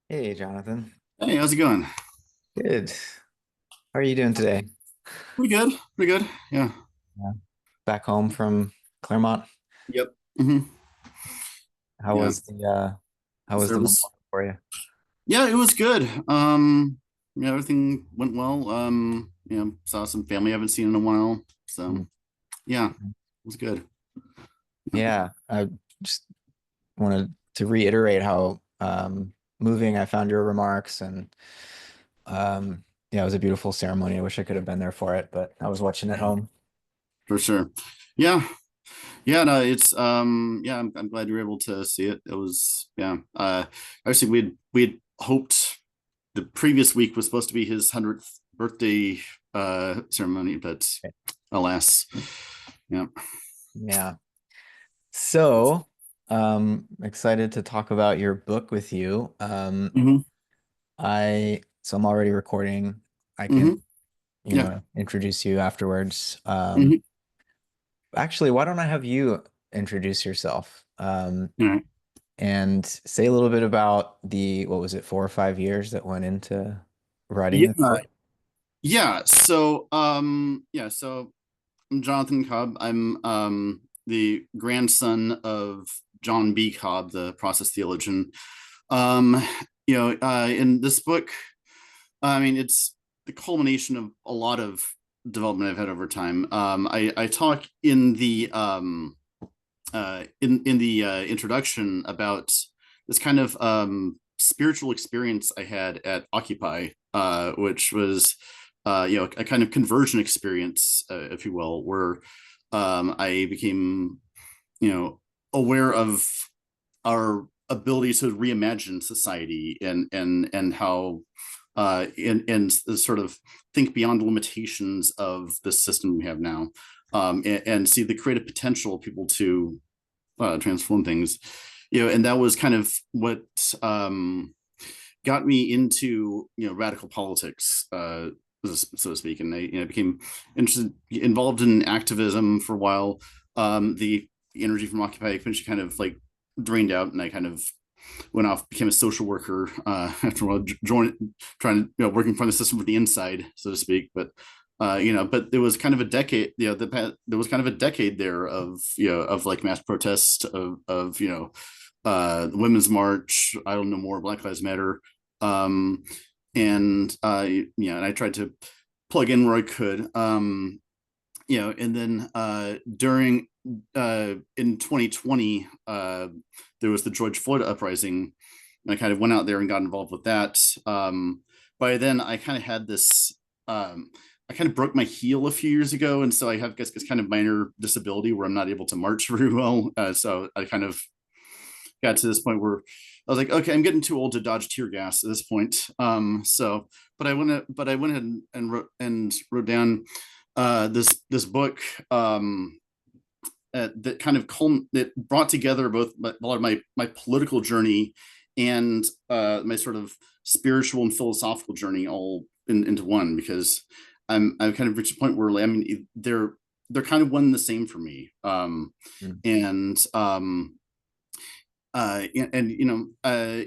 Hey, Jonathan. Hey, how's it going? Good. How are you doing today? Pretty good. Pretty good. Yeah. Yeah. Back home from Claremont. Yep. hmm How Yeah. was the Service. memorial for you? Yeah, it was good. Yeah, everything went well. Saw some family I haven't seen in a while. So Mm. yeah, it was good. Yep. Yeah, I just wanted to reiterate how moving I found your remarks, and yeah, it was a beautiful ceremony. I wish I could have been there for it, but I was watching at home. For sure. Yeah. Yeah, no, it's yeah, I'm glad you were able to see it. It was yeah. Actually we'd hoped the previous week was supposed to be his 100th birthday ceremony, but alas. Yeah. Yeah. So, excited to talk about your book with you. hmm I'm already recording. I can, hmm Yeah. introduce you afterwards. hmm Actually, why don't I have you introduce yourself, All right. and say a little bit about what was it, 4 or 5 years that went into writing Yeah. this book? So I'm Jonathan Cobb. I'm the grandson of John B. Cobb, the process theologian. Um, in this book, I mean, it's the culmination of a lot of development I've had over time. I talk in the introduction about this kind of spiritual experience I had at Occupy, which was a kind of conversion experience, if you will, where I became aware of our ability to reimagine society and how and sort of think beyond the limitations of the system we have now, and see the creative potential of people to transform things. And that was kind of what got me into radical politics, so to speak. And I became involved in activism for a while. The energy from Occupy eventually kind of like drained out, and I kind of went off, became a social worker after a while, joined trying to working from the system from the inside, so to speak. But there was kind of a decade, there was kind of a decade there of of like mass protest of the Women's March, I don't know more, Black Lives Matter, um, and I tried to plug in where I could, and then during in 2020, there was the George Floyd uprising, and I kind of went out there and got involved with that. By then, I kind of had this. I kind of broke my heel a few years ago, and so I have, I guess, this kind of minor disability where I'm not able to march very well. So I kind of got to this point where I was like, okay, I'm getting too old to dodge tear gas at this point. But I went ahead and wrote down this book, that kind of that brought together both a lot of my political journey and my sort of spiritual and philosophical journey all into one, because I've kind of reached a point where, I mean, they're kind of one and the same for me. Mm. And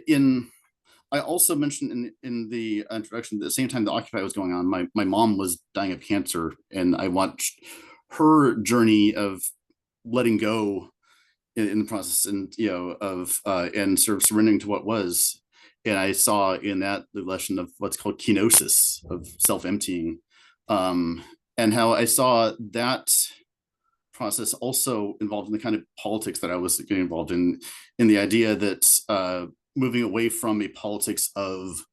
in I also mentioned in the introduction, at the same time the Occupy was going on, my mom was dying of cancer, and I watched her journey of letting go in the process, and of and sort of surrendering to what was. And I saw in that the lesson of what's called kenosis, of self-emptying, um, and how I saw that process also involved in the kind of politics that I was getting involved in the idea that moving away from a politics of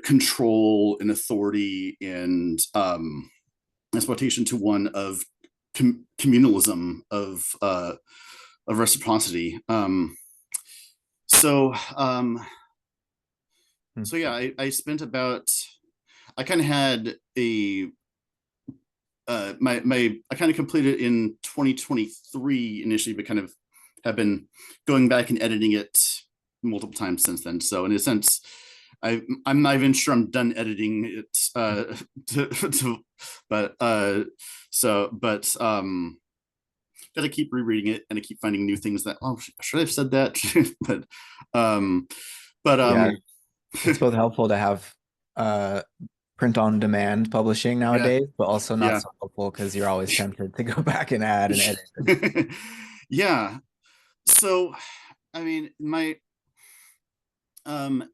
control and authority and exploitation to one of communalism, of reciprocity. So um, Mm. so yeah, I spent about, I kind of had a my I kind of completed in 2023 initially, but kind of have been going back and editing it multiple times since then. So in a sense, I'm not even sure I'm done editing it. But gotta keep rereading it, and I keep finding new things that, oh, should I have said that? but um But Yeah, it's both helpful to have uh print on demand publishing yeah, nowadays, but also not yeah. so helpful because you're always tempted to go back and add and edit. Yeah. So, I mean, my um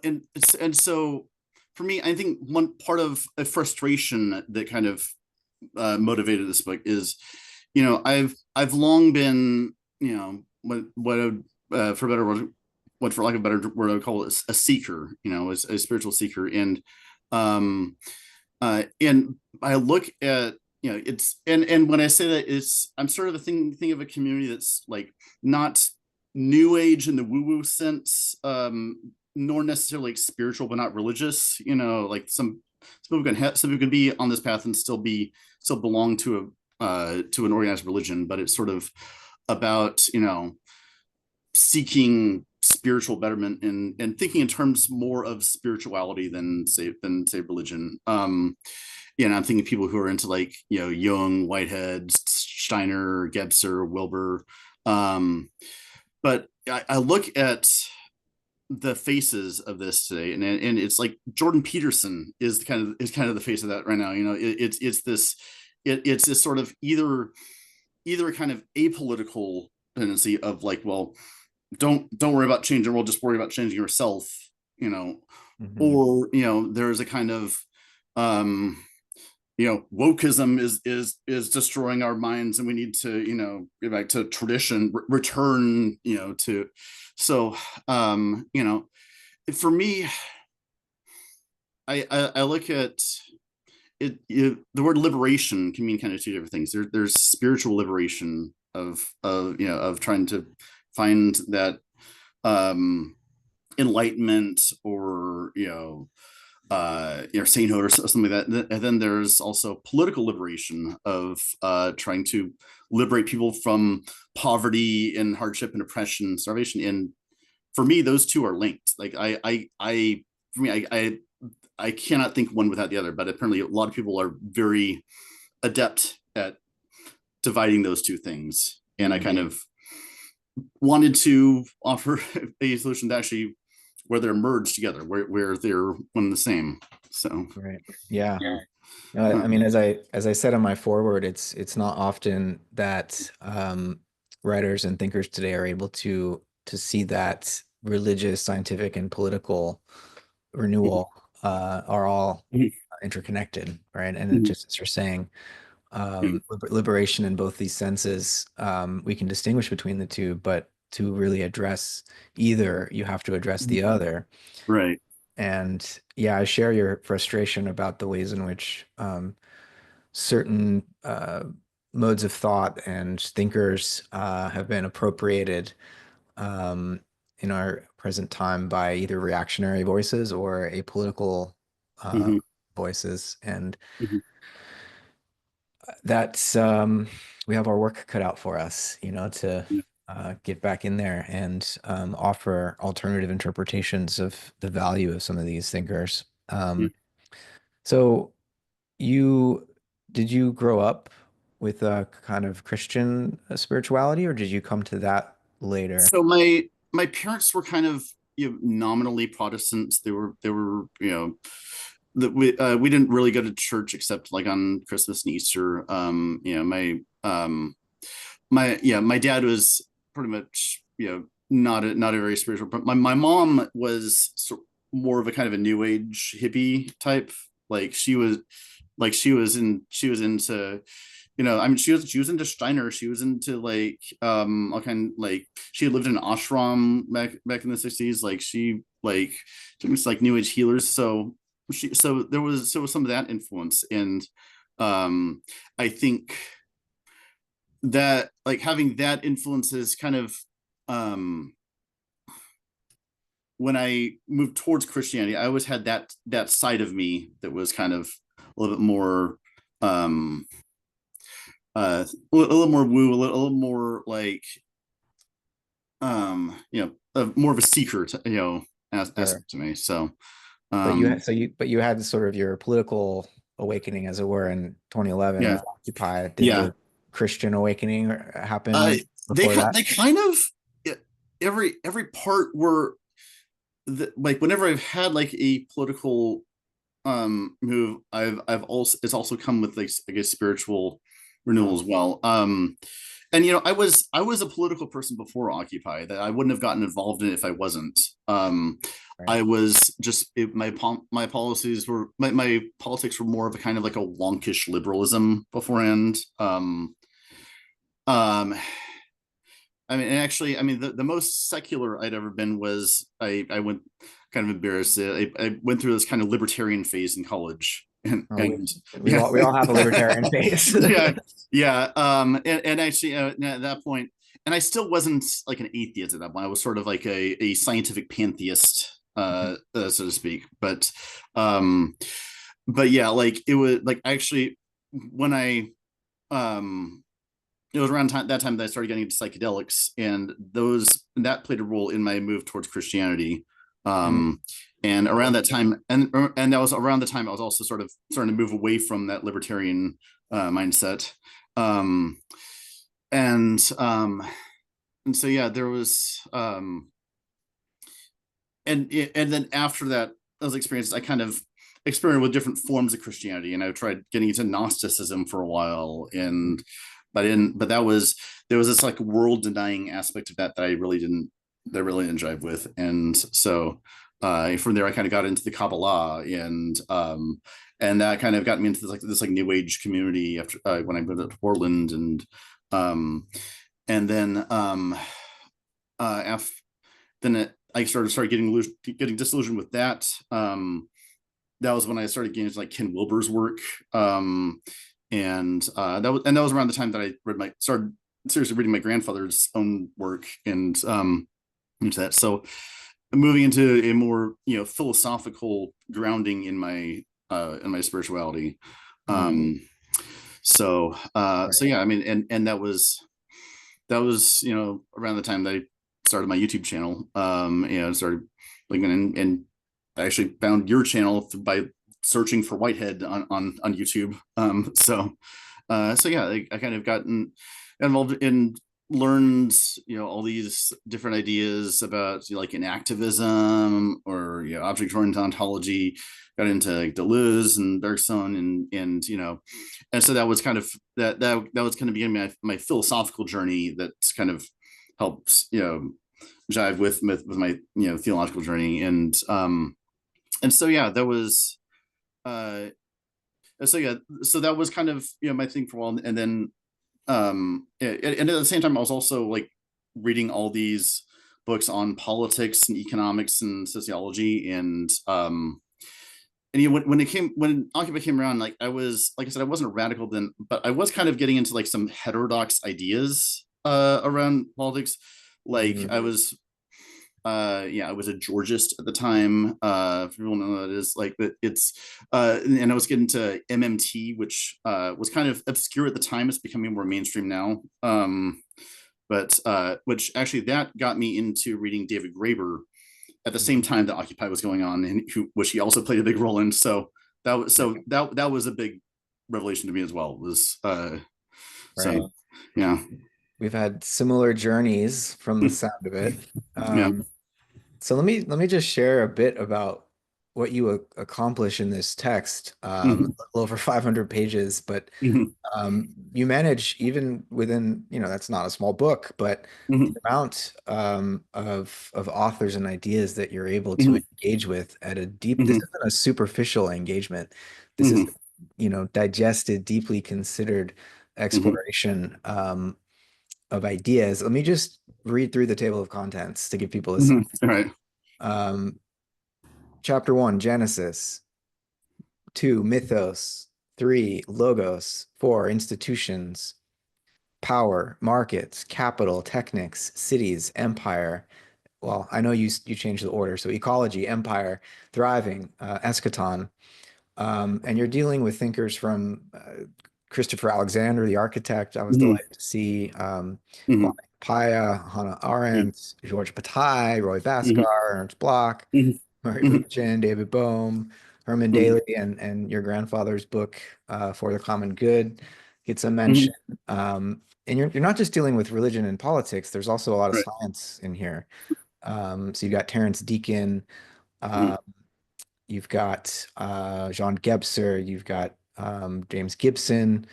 and so for me, I think one part of a frustration that kind of motivated this book is, I've long been, for better word, what for lack of a better word I would call it, a seeker, a spiritual seeker. And I look at, it's, and when I say that, it's, I'm sort of a thing of a community that's like not new age in the woo woo sense, nor necessarily like spiritual but not religious. Like some people can be on this path and still belong to an organized religion, but it's sort of about, seeking spiritual betterment and thinking in terms more of spirituality than say religion. I'm thinking people who are into, like, Jung, Whitehead, Steiner, Gebser, Wilbur. But I look at the faces of this today, and it's like Jordan Peterson is kind of the face of that right now. It's this sort of either a kind of apolitical tendency of like, well, don't worry about changing the world, just worry about changing yourself, you know Hmm. or there's a kind of um wokeism is destroying our minds, and we need to, get back to tradition, return, to. So, for me, I look at the word liberation can mean kind of two different things. There's spiritual liberation of trying to find that enlightenment, or sainthood, or something like that. And then there's also political liberation of trying to liberate people from poverty and hardship and oppression and starvation. And for me, those two are linked. Like, for me, I cannot think one without the other, but apparently a lot of people are very adept at dividing those two things. And I kind of wanted to offer a solution that actually, where they're merged together, where they're one and the same. So, Right. Yeah. yeah. I mean, as I said in my foreword, it's not often that writers and thinkers today are able to see that religious, scientific, and political renewal are all interconnected, right? And it just as you're saying, liberation in both these senses, we can distinguish between the two, but to really address either, you have to address the other. Right. And yeah, I share your frustration about the ways in which certain modes of thought and thinkers have been appropriated um, in our present time by either reactionary voices or apolitical uh, Mm-hmm. voices. And Mm-hmm. that's we have our work cut out for us, to Yeah. get back in there and offer alternative interpretations of the value of some of these thinkers. Yeah. So you did you grow up with a kind of Christian spirituality, or did you come to that later? So my parents were kind of, nominally Protestants. They were that we didn't really go to church except like on Christmas and Easter. My dad was pretty much, not a very spiritual, but my mom was more of a kind of a new age hippie type. Like, she was into, I mean, she was into Steiner. She was into, like, all kind, like, she had lived in an ashram back in the 60s. Like, she, like, things like new age healers. So there was some of that influence. And I think that, like, having that influence is kind of, um when I moved towards Christianity, I always had that side of me that was kind of a little bit more, um a little more woo, a little more like, more of a seeker to, Sure. aspect to me. So, But you had, um but you had sort of your political awakening, as it were, in 2011 yeah, with Occupy. Did yeah. the Christian awakening uh happen they before that? they kind of, every part were, like whenever I've had like a political move, I've also it's also come with like I guess spiritual renewal as well. And I was a political person before Occupy that I wouldn't have gotten involved in it if I wasn't. Right. I was just my policies were my politics were more of a kind of like a wonkish liberalism beforehand. Um, I mean, and actually, I mean, the most secular I'd ever been was I went kind of embarrassed. I went through this kind of libertarian phase in college, and Oh, and we yeah, all have a libertarian phase. yeah, yeah. And actually, at that point, and I still wasn't like an atheist at that point. I was sort of like a scientific pantheist, so to speak. Um, but yeah, like it was like actually when I um it was around that time that I started getting into psychedelics, and that played a role in my move towards Christianity. Mm. Um, and around that time, and that was around the time I was also sort of starting to move away from that libertarian mindset. Um, and and so yeah, there was and then after that those experiences, I kind of experimented with different forms of Christianity, and I tried getting into Gnosticism for a while, and but in but that was there was this like world denying aspect of that that I really didn't jive with, and so from there I kind of got into the Kabbalah, and that kind of got me into this like new age community after when I moved to Portland, um and then after then I started getting disillusioned with that. That was when I started getting into like Ken Wilber's work, and that was around the time that I started seriously reading my grandfather's own work, and into that. So moving into a more philosophical grounding in my spirituality. Mm. Um, so Right. yeah, I mean, and that was around the time that I started my YouTube channel. Started like and I actually found your channel by searching for Whitehead on YouTube. So yeah, I kind of gotten involved in learned all these different ideas about like in activism or object oriented ontology. Got into like Deleuze and Bergson, and so that was kind of that was kind of beginning my philosophical journey. That's kind of helped jive with my theological journey, and so yeah, that was uh so yeah, so that was kind of my thing for a while, and then and at the same time I was also like reading all these books on politics and economics and sociology, and when Occupy came around, like I was, like I said, I wasn't a radical then, but I was kind of getting into like some heterodox ideas around politics. Like Mm. I was a Georgist at the time. If people know what that is, like that it's and I was getting to MMT, which was kind of obscure at the time. It's becoming more mainstream now. But which actually that got me into reading David Graeber at the same time that Occupy was going on, and which he also played a big role in. So that was a big revelation to me as well. Was Right. so yeah. We've had similar journeys from the sound of it. Yeah. So let me just share a bit about what you accomplish in this text. A Mhm. little over 500 pages, but Mhm. you manage even within, that's not a small book, but the Mhm. amount of authors and ideas that you're able to Mhm. engage with at a deep, this Mhm. isn't a superficial engagement. This is, Mhm. digested, deeply considered Mhm. exploration of ideas. Let me just read through the table of contents to give people a sense. Mhm. All right. Um, Chapter 1, Genesis. 2, Mythos. 3, Logos. 4, Institutions. Power, markets, capital, technics, cities, empire. Well, I know you changed the order. So ecology, empire, thriving, eschaton. And you're dealing with thinkers from Christopher Alexander, the architect. I was Mhm. delighted to see Mhm. Kwame Paya, Hannah Yeah. Arendt, George Bataille, Roy Mhm. Bhaskar, Ernst Bloch, Mhm. Murray Mhm. Bookchin, David Bohm, Herman Mhm. Daly, and your grandfather's book, For the Common Good, gets a mention. Mhm. And you're not just dealing with religion and politics. There's also a lot of Right. science in here. So you've got Terrence Deacon, Mhm. uh, you've got Jean Gebser, you've got James Gibson,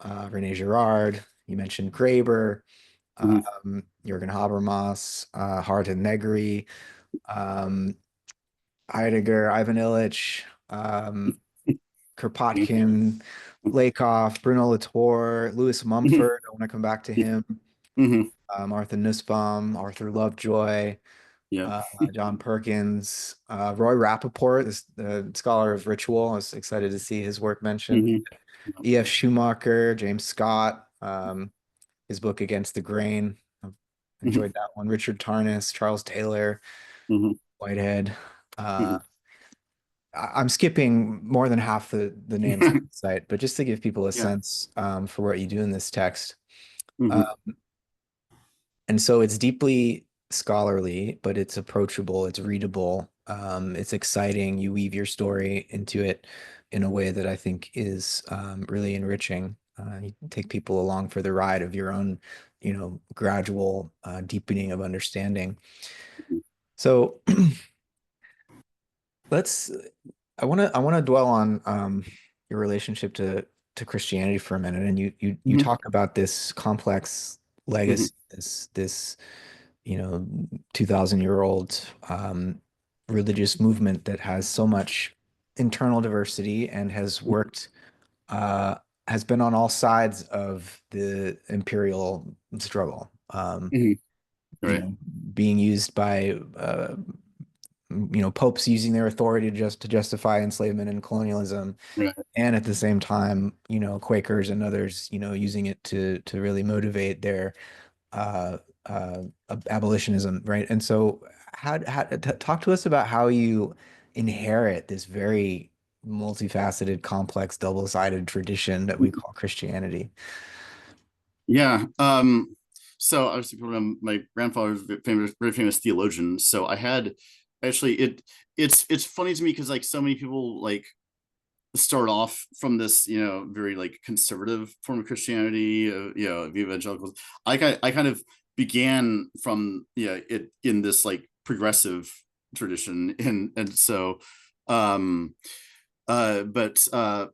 Rene Girard. You mentioned Graeber, Mhm. Jürgen Habermas, Harden Negri, um, Heidegger, Ivan Illich, Kropotkin, Lakoff, Bruno Latour, Louis Mhm. Mumford. I want to come back to him. Mhm. Arthur Nussbaum, Arthur Lovejoy, Yeah. John Perkins, Roy Rappaport, the scholar of ritual. I was excited to see his work mentioned. Mhm. E.F. Schumacher, James Scott, his book Against the Grain. I've Mhm. enjoyed that one. Richard Tarnas, Charles Taylor, Mhm. Whitehead. Uh, Mhm. I'm skipping more than half the names on the site, but just to give people a Yeah. sense for what you do in this text. Uh, Mhm. and so it's deeply scholarly, but it's approachable, it's readable, it's exciting. You weave your story into it in a way that I think is really enriching. You take people along for the ride of your own, gradual deepening of understanding. So let's I want to dwell on your relationship to Christianity for a minute, and you Mhm. talk about this complex Mhm. legacy, this 2,000-year-old religious movement that has so much internal diversity and uh, has been on all sides of the imperial struggle. Mhm. Right. Being used by popes using their authority to justify enslavement and colonialism, Right. and at the same time, Quakers and others, using it to really motivate their uh, abolitionism, right? And so, talk to us about how you inherit this very multifaceted, complex, double-sided tradition that we call Christianity. Yeah. So obviously people know my grandfather was a famous, very famous theologian. So I had actually it's funny to me because like so many people like start off from this, very like conservative form of Christianity, of evangelicals. I kind of began from it in this like progressive tradition, and so but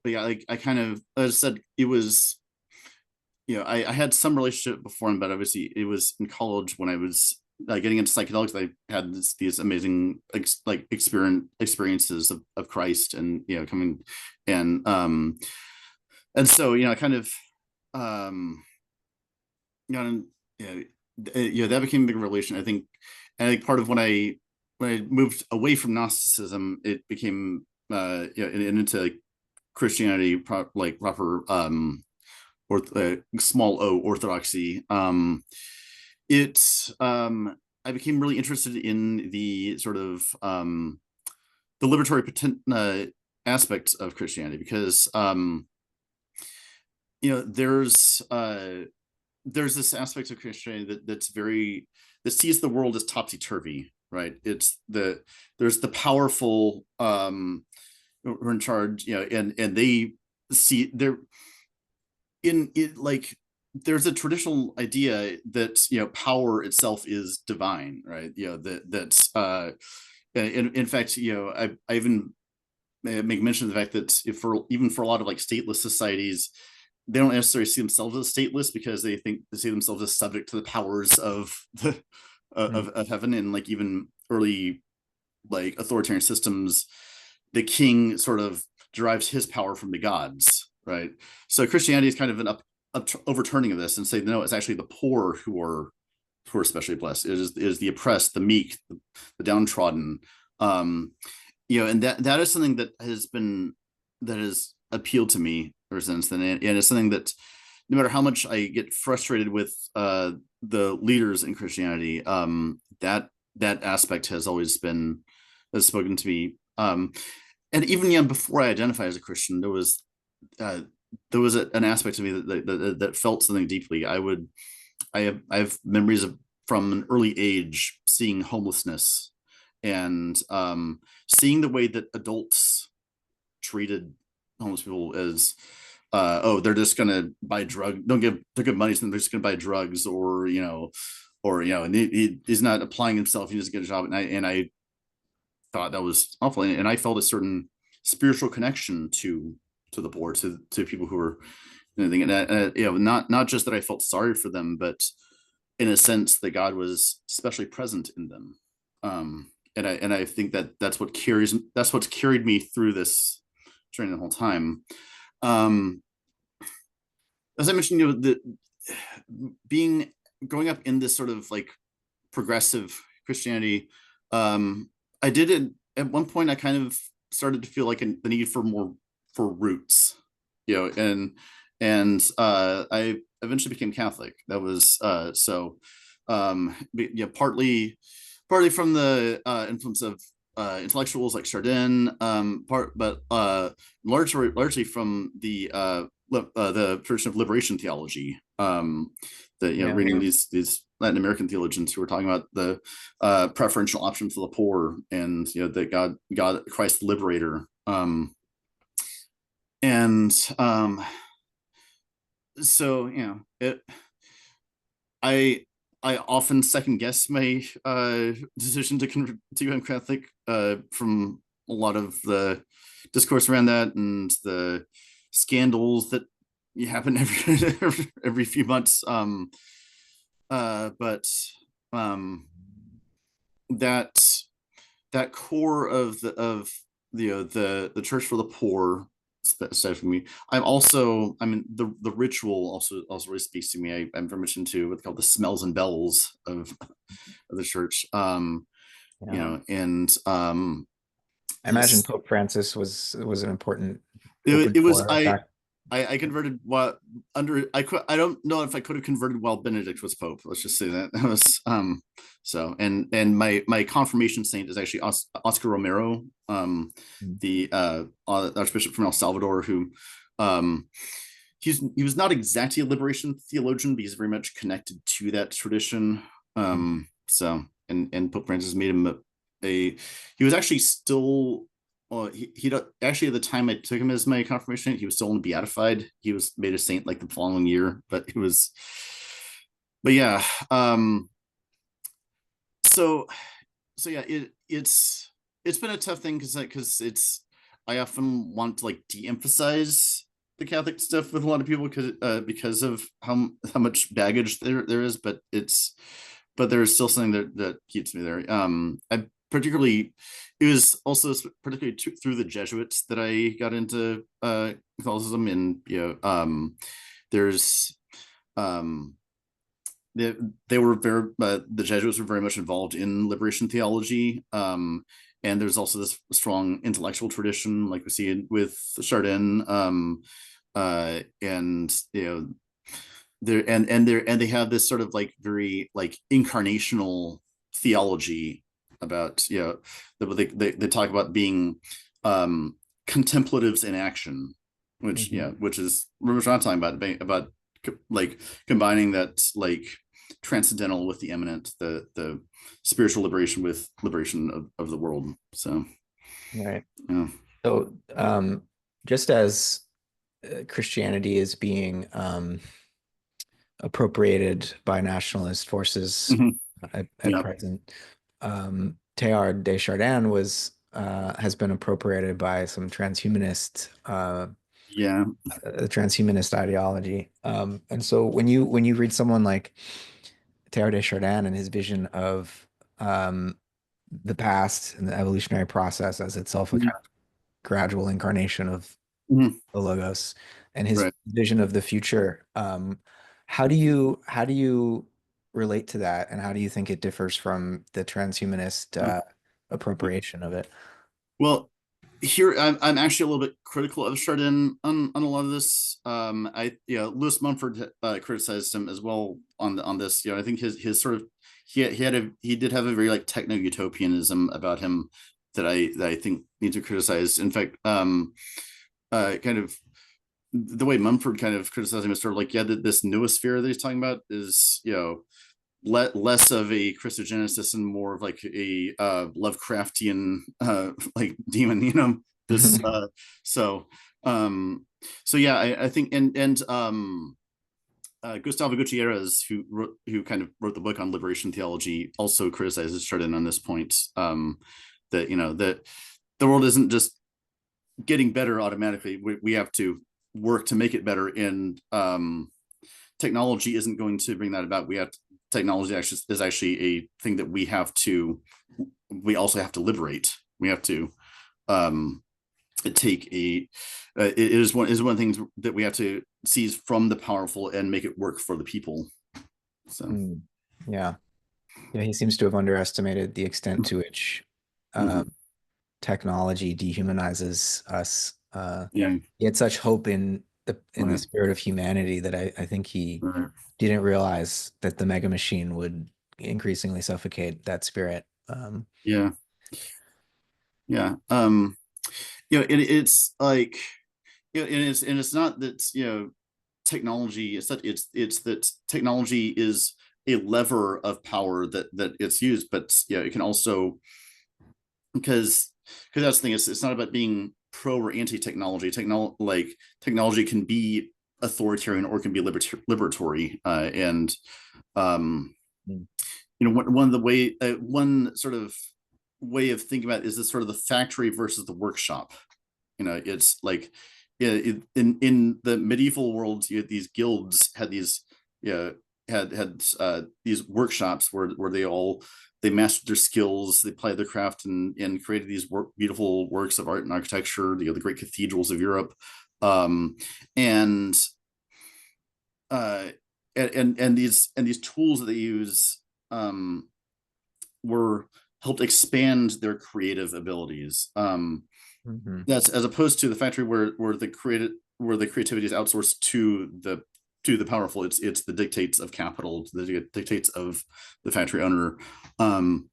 yeah, like I kind of, as I said, it was, I had some relationship before, but obviously it was in college when I was getting into psychedelics. I had these amazing experiences of Christ, and coming, and and so kind of um you know that became a big relation, I think. And I think part of when I moved away from Gnosticism, it became and into like Christianity, like proper or small o orthodoxy. It I became really interested in the sort of the liberatory aspects of Christianity, because you know there's uh, there's this aspect of Christianity that's very, that sees the world as topsy turvy, right? There's the powerful who are in charge, and they see they're in it, like there's a traditional idea that power itself is divine, right? That's in fact, I even make mention of the fact that if for even for a lot of like stateless societies, they don't necessarily see themselves as stateless because they see themselves as subject to the powers of the Mm. of heaven. And like even early like authoritarian systems, the king sort of derives his power from the gods, right? So Christianity is kind of an overturning of this and say no, it's actually the poor who are especially blessed. It is the oppressed, the meek, the downtrodden. Um, and that is something that has appealed to me ever since then, and it's something that no matter how much I get frustrated with the leaders in Christianity, that aspect has spoken to me. And even before I identified as a Christian, uh, an aspect of me that felt something deeply. I have memories of from an early age seeing homelessness, and seeing the way that adults treated homeless people as oh, they're just gonna buy drug, don't give, they're good money, so they're just gonna buy drugs, or or and he's not applying himself. He doesn't get a job, and I thought that was awful, and I felt a certain spiritual connection to the poor, to people who were anything, and not just that I felt sorry for them, but in a sense that God was especially present in them. And I think that that's what's carried me through this during the whole time. Um, as I mentioned, the being growing up in this sort of like progressive Christianity, I did it at one point. I kind of started to feel like the need for more for roots, and I eventually became Catholic. That was partly from the influence of intellectuals like Chardin, but largely from the tradition of liberation theology. Yeah. Reading these Latin American theologians who were talking about the preferential option for the poor, and that God Christ the liberator. And so it I I often second guess my decision to become Catholic from a lot of the discourse around that and the scandals that happen every few months. But um, that that core of the church for the poor, aside from me, I mean the ritual also really speaks to me. I'm very much into what's called the smells and bells of the church. Yeah. And I imagine Pope Francis was an important it, open it was door back. I converted what under I don't know if I could have converted while Benedict was Pope. Let's just say that that was so, and my confirmation saint is actually Oscar Romero, the Archbishop from El Salvador, who um he was not exactly a liberation theologian, but he's very much connected to that tradition. So, and Pope Francis made him he was actually still he actually, at the time I took him as my confirmation, he was still only beatified. He was made a saint like the following year, but yeah. So yeah, it's been a tough thing because it's I often want to like de-emphasize the Catholic stuff with a lot of people because of how much baggage there is, but there's still something that keeps me there. I particularly It was also particularly through the Jesuits that I got into Catholicism, and there's um they, they were very the Jesuits were very much involved in liberation theology, and there's also this strong intellectual tradition like we see with Chardin, and they have this sort of like very like incarnational theology about they talk about being um contemplatives in action, Mhm. which is what we're talking about like combining that like transcendental with the immanent, the spiritual liberation with liberation of the world. So Right. yeah. So, just as Christianity is being appropriated by nationalist forces Mm-hmm. at Yeah. present, Teilhard de Chardin has been appropriated by some Yeah. transhumanist ideology. And so when you read someone like Teilhard de Chardin and his vision of um, the past and the evolutionary process as itself a Mm-hmm. kind of gradual incarnation of Mm-hmm. the logos, and his Right. vision of the future, how do you relate to that, and how do you think it differs from the transhumanist Yeah. appropriation of it? Well, here I'm actually a little bit critical of Chardin on a lot of this. Lewis Mumford criticized him as well on this. I think his sort of he did have a very like techno utopianism about him that I think needs to criticize. In fact, kind of the way Mumford kind of criticized him is sort of like, yeah, this noosphere that he's talking about is less of a Christogenesis and more of like a Lovecraftian like demon, this so um so yeah, I think, and Gustavo Gutierrez, who kind of wrote the book on liberation theology, also criticizes Chardin on this point. That that the world isn't just getting better automatically. We have to work to make it better, and technology isn't going to bring that about. Technology actually is actually a thing that we also have to liberate. We have to um, take a it is one of the things that we have to seize from the powerful and make it work for the people. So Mm. Yeah. Yeah, he seems to have underestimated the extent to which mhm. technology dehumanizes us. Yeah, He had such hope in the right, spirit of humanity that I think he right. didn't realize that the mega machine would increasingly suffocate that spirit. Yeah, yeah. It's like and it's not that technology is that it's that technology is a lever of power that it's used, but it can also because that's the thing. It's not about being pro or anti technology. Technology can be authoritarian or can be liberatory, and um, Mm. one of the one sort of way of thinking about it is this sort of the factory versus the workshop. It's like in the medieval world, these guilds had these yeah had these workshops where they mastered their skills, they applied their craft, and created these beautiful works of art and architecture, the great cathedrals of Europe, um, and uh, and these tools that they use um, were helped expand their creative abilities. Mhm. That's as opposed to the factory where the creativity is outsourced to the powerful. It's the dictates of capital, the dictates of the factory owner, um,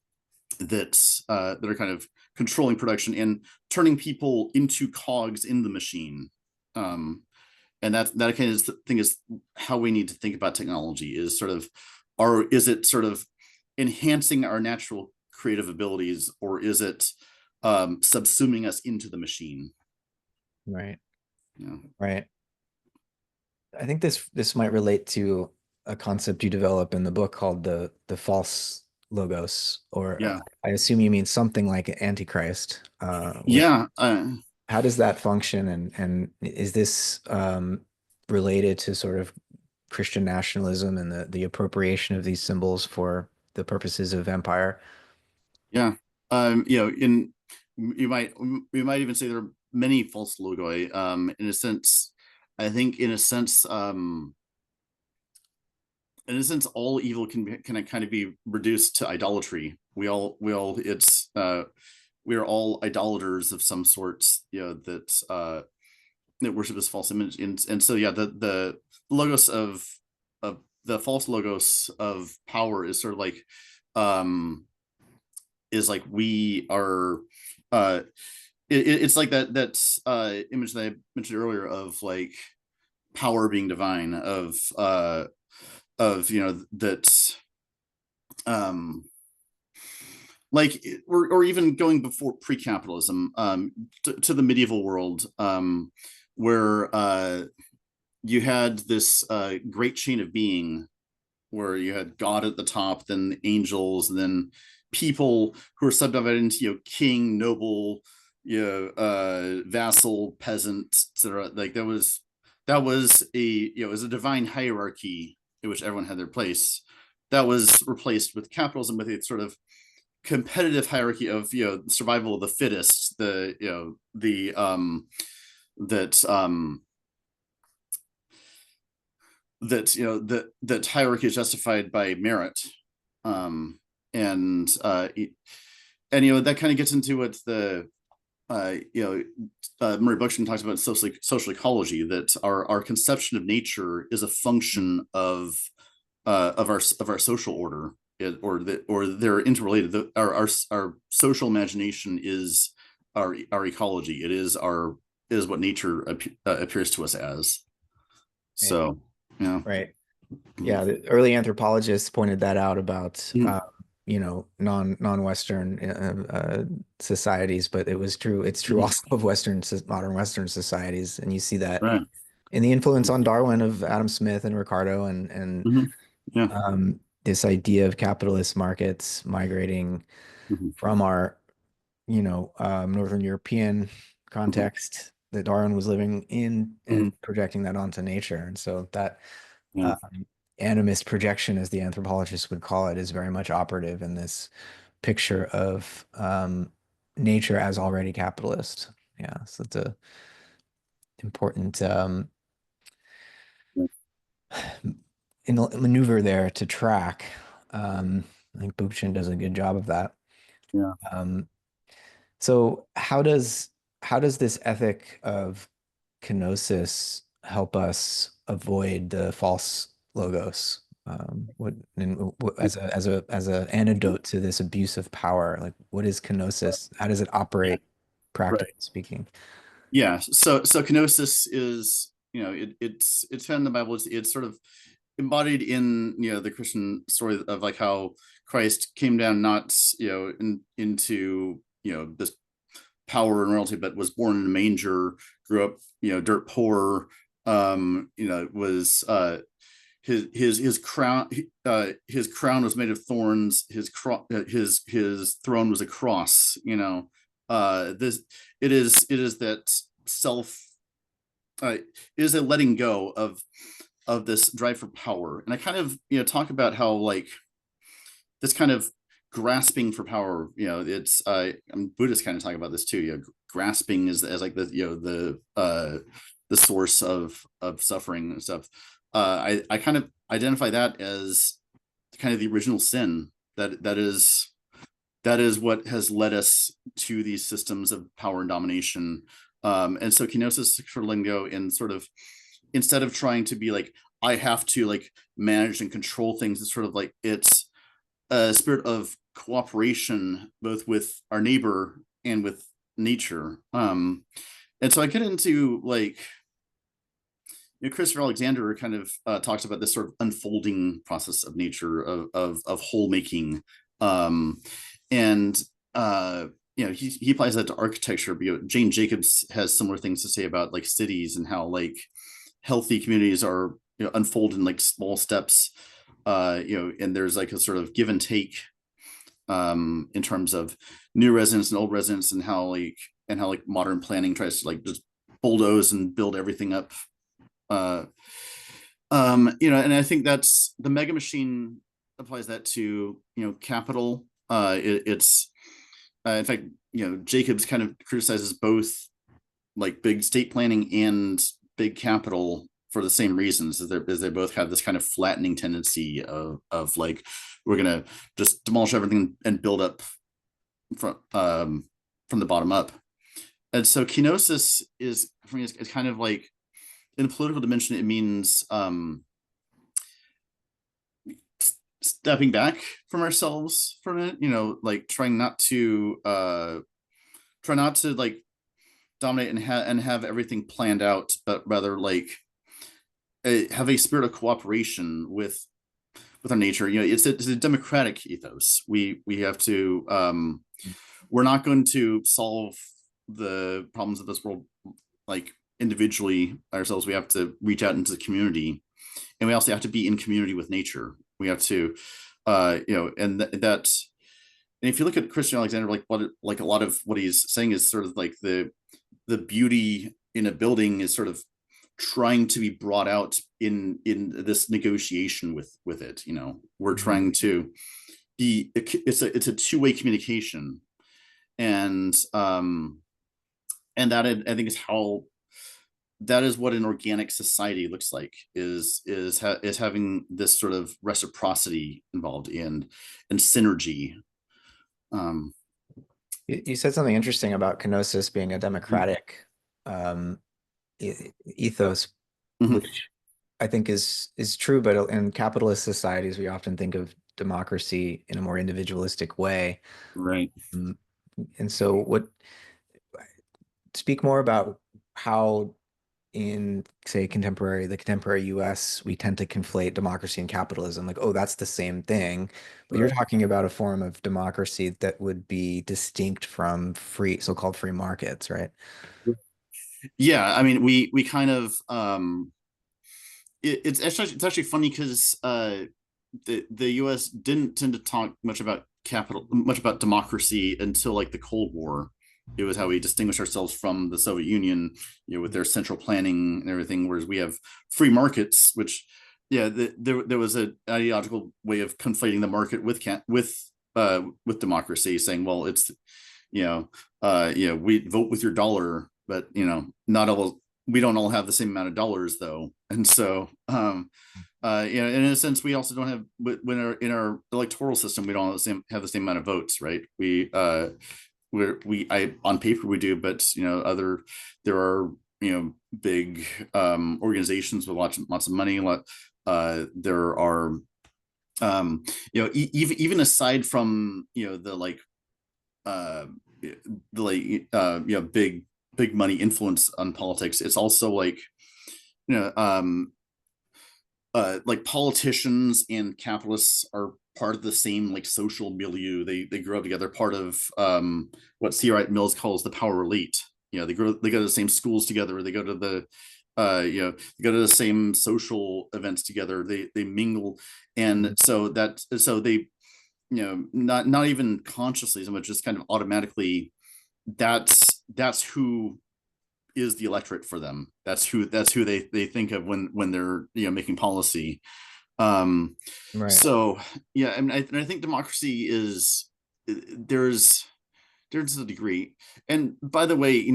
that are kind of controlling production and turning people into cogs in the machine. Um, and that kind of thing is how we need to think about technology is sort of, or is it sort of enhancing our natural creative abilities, or is it subsuming us into the machine? Right. Yeah, Right. I think this might relate to a concept you develop in the book called the false logos, or yeah, I assume you mean something like Antichrist. What yeah. How does that function, and is this related to sort of Christian nationalism and the appropriation of these symbols for the purposes of empire? Yeah. In you might even say there are many false logoi. In a sense, I think in a sense, all evil can kind of be reduced to idolatry. We all we are all idolaters of some sort, that worship this false image, and so yeah, the logos of the false logos of power is sort of like um is like we are uh it's like that image that I mentioned earlier of like power being divine, of that um like or even going before pre-capitalism, to the medieval world, where you had this great chain of being where you had God at the top, then the angels, and then people who are subdivided into king, noble, vassal, peasant, etc. Like that was a it was a divine hierarchy in which everyone had their place. That was replaced with capitalism, with a sort of competitive hierarchy of survival of the fittest, the the that that hierarchy is justified by merit, um and and that kind of gets into what the Murray Bookchin talks about social ecology, that our conception of nature is a function of our social order, or they're interrelated. Our social imagination is our ecology. It is what nature appears to us as. Right. So yeah. Right. Yeah, the early anthropologists pointed that out about Mhm. non-Western societies, but it's true Mhm. also of modern Western societies, and you see that Right. and the influence on Darwin of Adam Smith and Ricardo and Hmm. Yeah. this idea of capitalist markets migrating Hmm. from our, Northern European Hmm. context that Darwin was living in Hmm. and projecting that onto nature. And so that Yeah. um, animist projection, as the anthropologists would call it, is very much operative in this picture of nature as already capitalist. Yeah, so it's a important maneuver there to track. I think Bookchin does a good job of that. Yeah. Um, so how does this ethic of kenosis help us avoid the false logos? What and as a antidote to this abuse of power, like what is kenosis? How does it operate, Right. practically speaking? Yeah. So kenosis is, it's found in the Bible. It's sort of embodied in, the Christian story of like how Christ came down not, into, this power and royalty, but was born in a manger, grew up, dirt poor, was his crown was made of thorns, his throne was a cross, this it is that self, it is a letting go of this drive for power. And I kind of, talk about how like this kind of grasping for power, it's I'm Buddhists kind of talk about this too. Grasping is as like the, the source of suffering and stuff. I kind of identify that as kind of the original sin, that is what has led us to these systems of power and domination. And so kenosis sort of letting go, and sort of, instead of trying to be like, I have to like manage and control things, it's sort of like it's a spirit of cooperation both with our neighbor and with nature. And so I get into like, Christopher Alexander kind of talks about this sort of unfolding process of nature, of whole making. Um, and he applies that to architecture. Jane Jacobs has similar things to say about like cities, and how like healthy communities are, unfold in like small steps, and there's like a sort of give and take, in terms of new residents and old residents, and how like modern planning tries to like just bulldoze and build everything up. uh and I think that's the mega machine applies that to, capital. It's in fact, Jacobs kind of criticizes both like big state planning and big capital for the same reasons, as they both have this kind of flattening tendency of like, we're gonna just demolish everything and build up from the bottom up. And so kenosis is, for me, it's kind of like, in a political dimension, it means stepping back from ourselves from it, like try not to like dominate and have everything planned out, but rather like have a spirit of cooperation with our nature. It's a democratic ethos. We have to, we're not going to solve the problems of this world like individually ourselves. We have to reach out into the community, and we also have to be in community with nature. We have to, and that's, and if you look at Christian Alexander, like a lot of what he's saying is sort of like the beauty in a building is sort of trying to be brought out in this negotiation with it. We're Mhm. trying to be, it's a two-way communication. And that, I think, is how, that is what an organic society looks like, is having this sort of reciprocity involved in synergy. um You said something interesting about kenosis being a democratic um, ethos, mhm. which I think is true, but in capitalist societies, we often think of democracy in a more individualistic way. Right. Mm, And so speak more about how in, say, the contemporary US, we tend to conflate democracy and capitalism. Like, oh, that's the same thing. But you're Right. talking about a form of democracy that would be distinct from so-called free markets, right? Yeah, I mean, we kind of it's actually funny because the U.S. didn't tend to talk much about democracy until like the Cold War. It was how we distinguished ourselves from the Soviet Union, with their central planning and everything. Whereas we have free markets, which, yeah, there was an ideological way of conflating the market with democracy, saying, well, it's we vote with your dollar, but not all we don't all have the same amount of dollars though, and so in a sense, we also don't have when in our electoral system, we don't have the same amount of votes, right? I on paper we do, but there are big organizations with lots of money. There are even aside from the like big money influence on politics, it's also like you know like politicians and capitalists are part of the same like social milieu. They grow up together, part of what C. Wright Mills calls the power elite. They go to the same schools together. They go to they go to the same social events together. They mingle, and so they not even consciously so much, just kind of automatically, that's who is the electorate for them. That's who they think of when they're making policy. um Right. so yeah, I think democracy is, there's a degree. And by the way,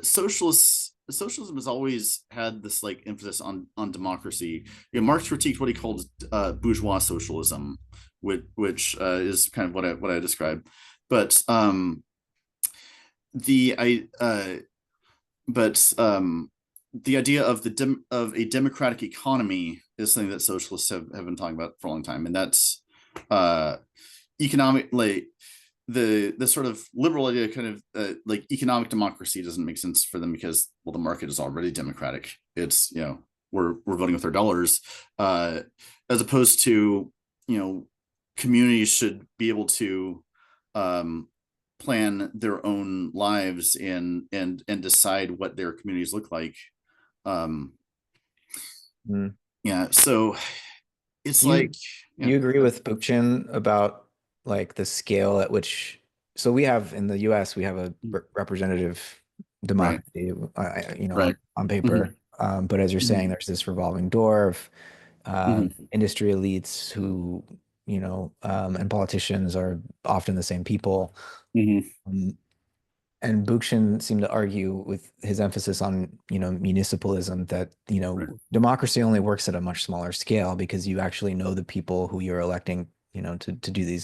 socialism has always had this like emphasis on democracy. Marx critiqued what he called bourgeois socialism, which is kind of what I described. But the I but the idea of of a democratic economy is something that socialists have been talking about for a long time, and that's uh, economically the sort of liberal idea, kind of like economic democracy doesn't make sense for them because, well, the market is already democratic. It's we're voting with our dollars, uh, as opposed to communities should be able to um, plan their own lives and decide what their communities look like. um Mm. yeah, so it's Do you like, do yeah, you agree with Bookchin about like the scale at which, so we have in the US we have a representative right, democracy, right. on Mm-hmm. paper, but as you're saying, Mm-hmm. there's this revolving door of Mm-hmm. industry elites who, and politicians are often the same people. Mm-hmm. Um, and Bookchin seemed to argue with his emphasis on, municipalism that, Right. democracy only works at a much smaller scale because you actually know the people who you're electing, to do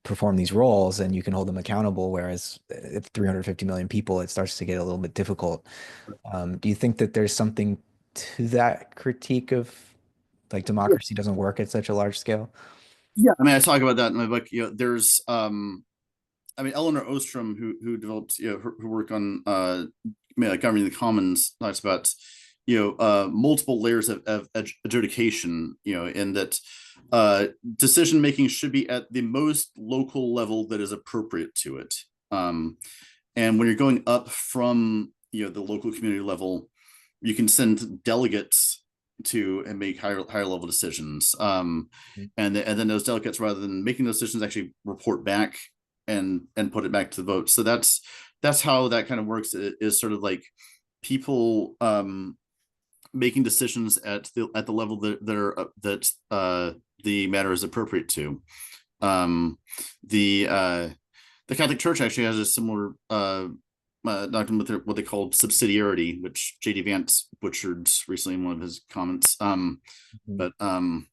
perform these roles, and you can hold them accountable. Whereas if 350 million people, it starts to get a little bit difficult. Do you think that there's something to that critique of like Yeah. democracy doesn't work at such a large scale? Yeah, I mean, I talk about that in my book. There's I mean, Eleanor Ostrom, who developed, her work on governing the commons, talks about multiple layers of adjudication, in that decision making should be at the most local level that is appropriate to it. And when you're going up from the local community level, you can send delegates to and make higher level decisions. And then those delegates, rather than making those decisions, actually report back and put it back to the vote. So that's how that kind of works. It is sort of like people making decisions at the level that the matter is appropriate to. Um, the uh, the Catholic Church actually has a similar doctrine with what they called subsidiarity, which J.D. Vance butchered recently in one of his comments. Mhm. But um,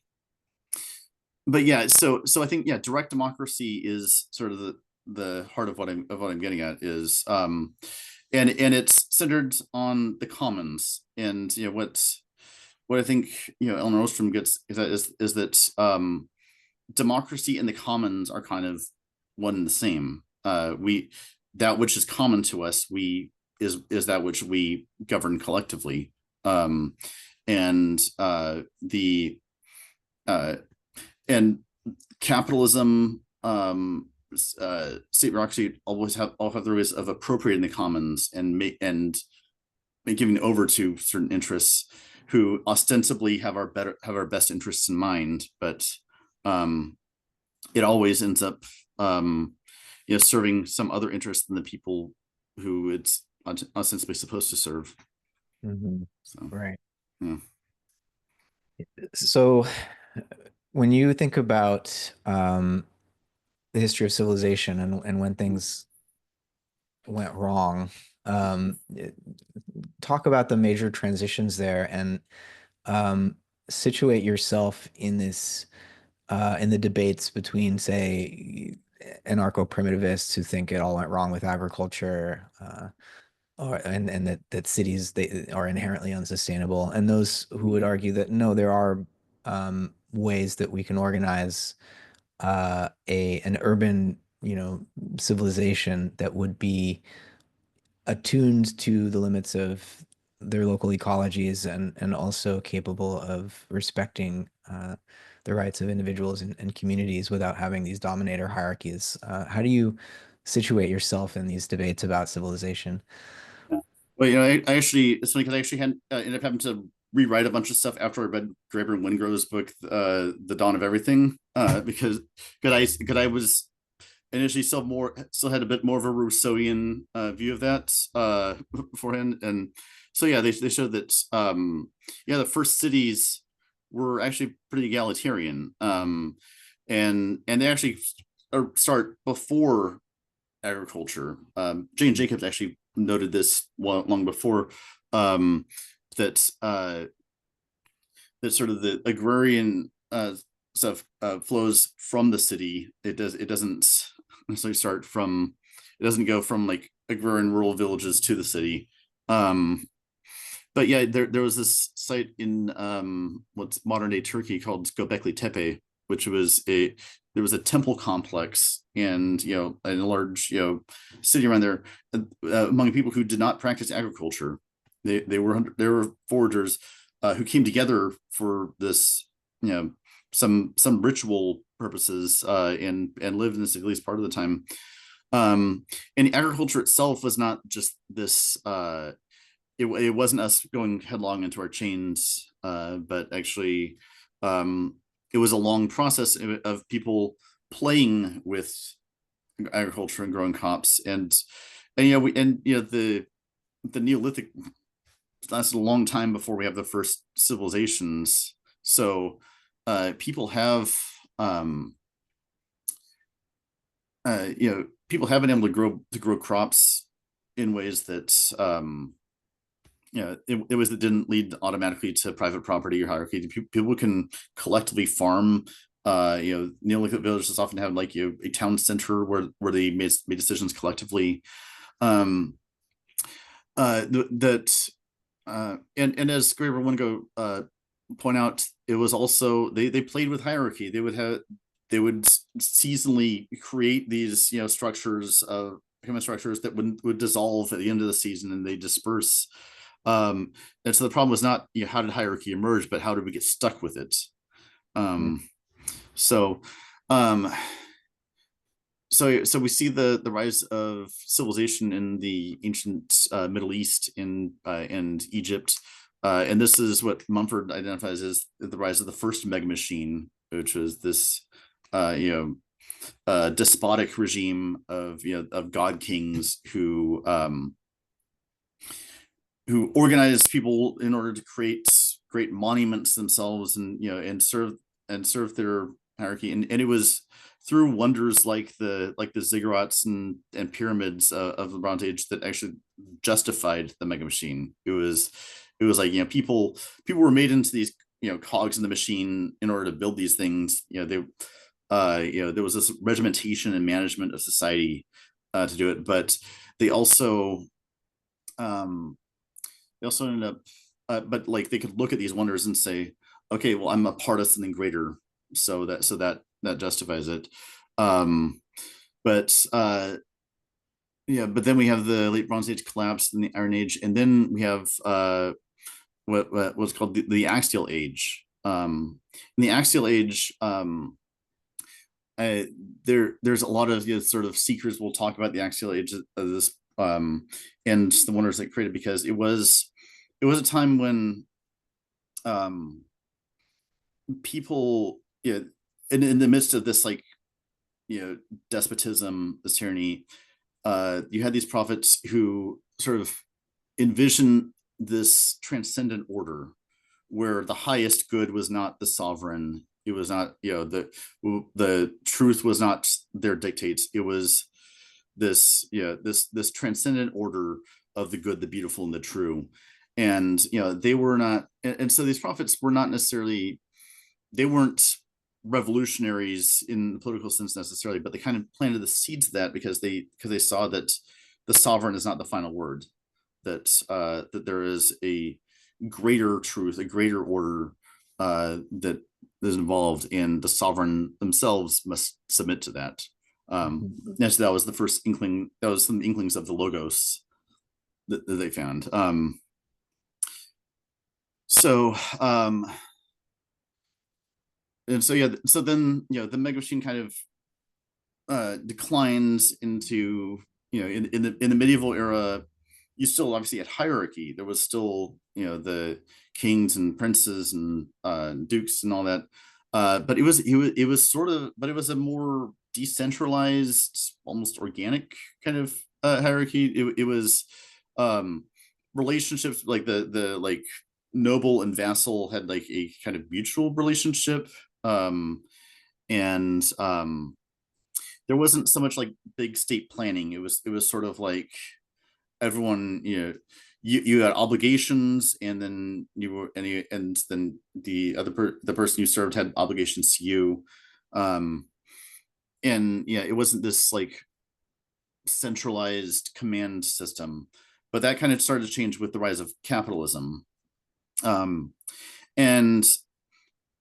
but yeah, so I think, yeah, direct democracy is sort of the heart of what I'm getting at is, and it's centered on the commons. And what I think Eleanor Ostrom gets is that democracy and the commons are kind of one and the same. We That which is common to us, we is that which we govern collectively. um and the uh and capitalism, state bureaucracy all have their ways of appropriating the commons and giving over to certain interests who ostensibly have our best interests in mind, but um, it always ends up serving some other interest than the people who it's ostensibly supposed to serve. Mhm. So Right. yeah. So when you think about the history of civilization and when things went wrong, um, it- talk about the major transitions there and um, situate yourself in this in the debates between, say, anarcho-primitivists who think it all went wrong with agriculture, and that cities they are inherently unsustainable, and those who would argue that no, there are ways that we can organize a an urban, civilization that would be attuned to the limits of their local ecologies and also capable of respecting the rights of individuals and communities without having these dominator hierarchies. How do you situate yourself in these debates about civilization? Well, I actually it's funny because I actually had ended up having to rewrite a bunch of stuff after I read Graeber and Wingrove's book, "The Dawn of Everything," because I was initially still had a bit more of a Rousseauian view of that beforehand, and so yeah, they showed that the first cities were actually pretty egalitarian, and they actually start before agriculture. Jane Jacobs actually noted this long before, um, that that sort of the agrarian stuff flows from the city. It doesn't necessarily start from. It doesn't go from like agrarian rural villages to the city. Um, but yeah, there was this site in what's modern day Turkey called Göbekli Tepe, which was a there was a temple complex and a large city around there among people who did not practice agriculture. They were foragers who came together for this some ritual purposes and lived in this at least part of the time. Um, and agriculture itself was not just this it wasn't us going headlong into our chains, but actually, um, it was a long process of people playing with agriculture and growing crops, and the Neolithic lasted a long time before we have the first civilizations. So, people have um, people have been able to grow crops in ways that it was that didn't lead automatically to private property or hierarchy. People can collectively farm. Neolithic villages often have like a town center where they made decisions collectively. Um, that and as Graeber Wingo point out, it was also they played with hierarchy. They would seasonally create these structures of human structures that would dissolve at the end of the season and they disperse. And so the problem was not how did hierarchy emerge, but how did we get stuck with it? Um, so um, so we see the rise of civilization in the ancient Middle East and Egypt, and this is what Mumford identifies as the rise of the first mega machine, which was this despotic regime of god kings who organized people in order to create great monuments themselves and serve their hierarchy, and it was through wonders like the ziggurats and pyramids of the Bronze Age that actually justified the mega machine. It was like people were made into these cogs in the machine in order to build these things. There was this regimentation and management of society to do it, but they also um, they also ended up but like they could look at these wonders and say, okay, well, I'm a part of something greater, so that justifies it. um but but then we have the late Bronze Age collapse and the Iron Age, and then we have what's called the Axial Age. In the Axial Age, I, there's a lot of, sort of seekers will talk about the axial age of this, and the wonders that created, because it was a time when um, people, in the midst of this, like, despotism, this tyranny, you had these prophets who sort of envision this transcendent order where the highest good was not the sovereign. It was not, the truth was not their dictates. It was this, this transcendent order of the good, the beautiful, and the true. And they were not, and so these prophets were not necessarily, they weren't revolutionaries in the political sense necessarily, but they kind of planted the seeds of that, because they saw that the sovereign is not the final word, that there is a greater truth, a greater order that is involved, and the sovereign themselves must submit to that. Mhm. And so that was the first inkling. That was some inklings of the logos that they found. So and so yeah, so then the mega machine kind of declines into, in the medieval era. You still obviously had hierarchy. There was still, the kings and princes and dukes and all that, but it was sort of, but it was a more decentralized, almost organic kind of hierarchy. It was um relationships, like the like noble and vassal had like a kind of mutual relationship, and there wasn't so much like big state planning. It was sort of like everyone, you had obligations, and then and then the person you served had obligations to you. um and yeah, it wasn't this like centralized command system, but that kind of started to change with the rise of capitalism. And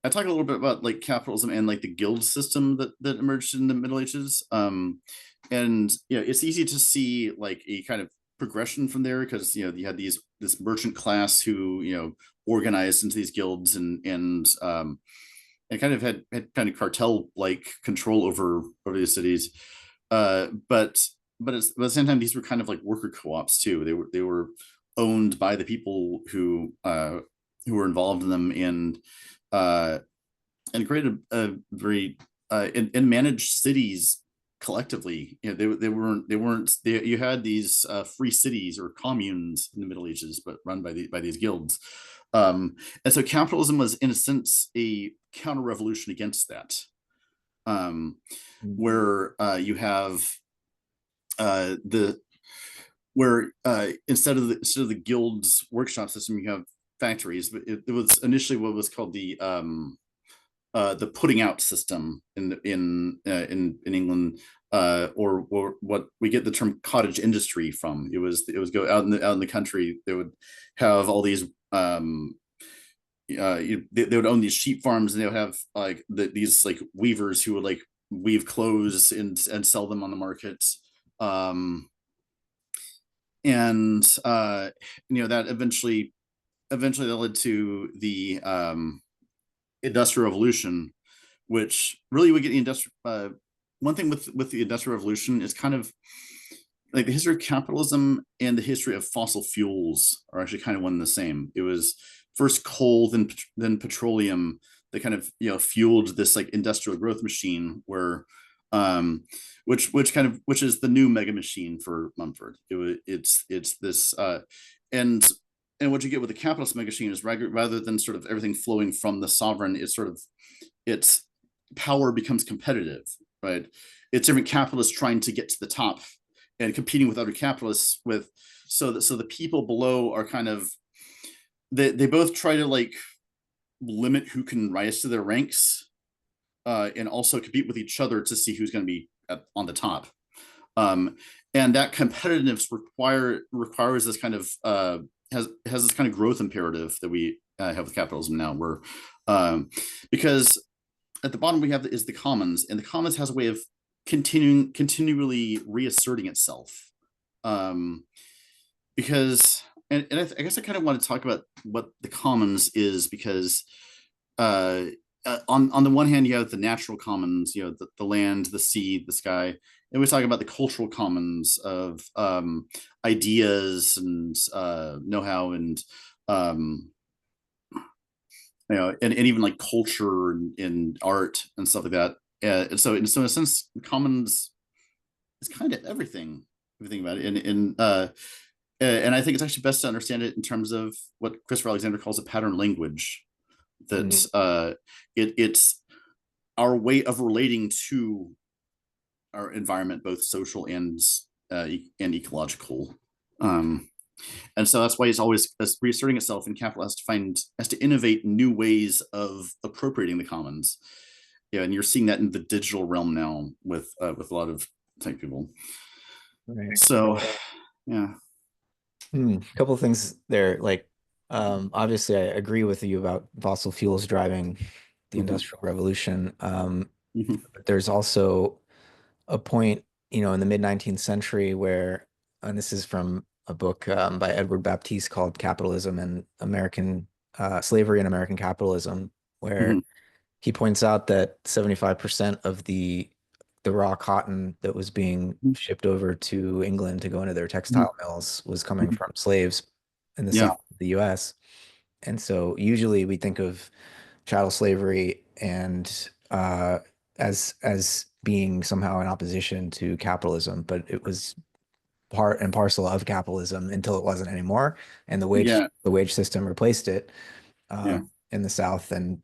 I talk a little bit about like capitalism and like the guild system that emerged in the Middle Ages. And it's easy to see like a kind of progression from there, because you had this merchant class who organized into these guilds, and kind of had kind of cartel like control over the cities. But at the same time, these were kind of like worker co-ops too. They were owned by the people who were involved in them, uh, and created a very and managed cities collectively. You had these free cities or communes in the Middle Ages, but run by these guilds. And so capitalism was, in a sense, a counter revolution against that, um, where you have the where instead of the guilds workshop system, you have factories. But it was initially what was called the putting out system in England, or what we get the term cottage industry from. It was go out in the country. They would have all these. They would own these sheep farms, and they would have like these like weavers who would like weave clothes and sell them on the markets. Um, and that eventually that led to the industrial revolution, which really would get the industrial. One thing with the industrial revolution is kind of like the history of capitalism and the history of fossil fuels are actually kind of one and the same. It was first coal, then petroleum that kind of fueled this like industrial growth machine, where um which is the new mega machine for Mumford. It's this and and what you get with the capitalist mega machine is, rather than sort of everything flowing from the sovereign, it's sort of its power becomes competitive, right? It's different capitalists trying to get to the top and competing with other capitalists, with so the people below are kind of, they both try to like limit who can rise to their ranks, and also compete with each other to see who's going to be on the top. um, and that competitiveness requires this kind of has this kind of growth imperative that we have with capitalism now, where because at the bottom we have is the commons, and the commons has a way of continually reasserting itself, um, because I guess I kind of want to talk about what the commons is, because uh, on the one hand, you have the natural commons, the land, the sea, the sky, and we talk about the cultural commons of ideas and know-how and um, and even like culture and art and stuff like that. And so in a sense, commons is kind of everything. If you think about it, and I think it's actually best to understand it in terms of what Christopher Alexander calls a pattern language. That Mhm. it's our way of relating to our environment, both social and ecological. Um, and so that's why it's always reasserting itself, and capital has to innovate new ways of appropriating the commons. Yeah, and you're seeing that in the digital realm now with a lot of tech people. Right. So yeah. A couple of things there. Like, obviously, I agree with you about fossil fuels driving the Mm-hmm. Industrial Revolution. Mm-hmm. But there's also a point, in the mid 19th century where, and this is from a book by Edward Baptiste called Capitalism and American Slavery and American Capitalism, where Mm-hmm. he points out that 75% of the raw cotton that was being shipped over to England to go into their Mm-hmm. textile mills was coming Mm-hmm. from slaves in the Yeah. south of the US. And so usually we think of chattel slavery and as being somehow in opposition to capitalism, but it was part and parcel of capitalism until it wasn't anymore, and Yeah. the wage system replaced it Yeah. in the South, and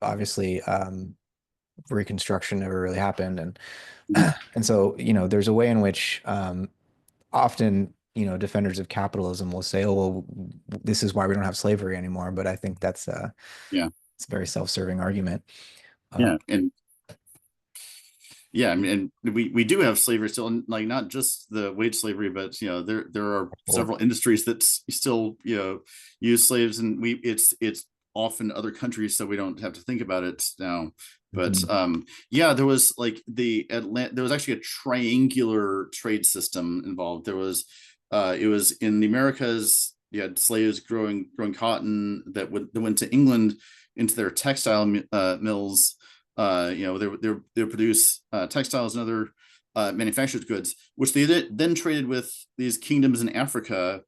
obviously Reconstruction never really happened, and Mm-hmm. and so there's a way in which often defenders of capitalism will say, oh well, this is why we don't have slavery anymore, but I think Yeah. it's a very self-serving argument. Uh, Yeah. And yeah, I mean, and we do have slavery still, and like not just the wage slavery, but there are well, several industries that still use slaves, and it's often other countries, so we don't have to think about it now. But mhm. yeah, there was like there was actually a triangular trade system involved. It was in the Americas. You had slaves growing cotton that went to England into their textile mills. They produce textiles and other manufactured goods, which they then traded with these kingdoms in Africa,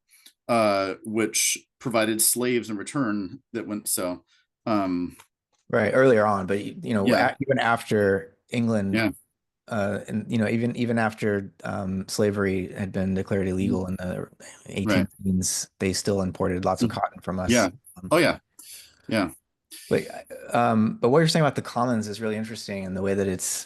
which provided slaves in return that went so. Um, Right, earlier on, but yeah, even after England, yeah, and even after slavery had been declared illegal in the right, 18 teens, they still imported lots of cotton from us. yeah, oh yeah, yeah, But but what you're saying about the commons is really interesting, and the way that it's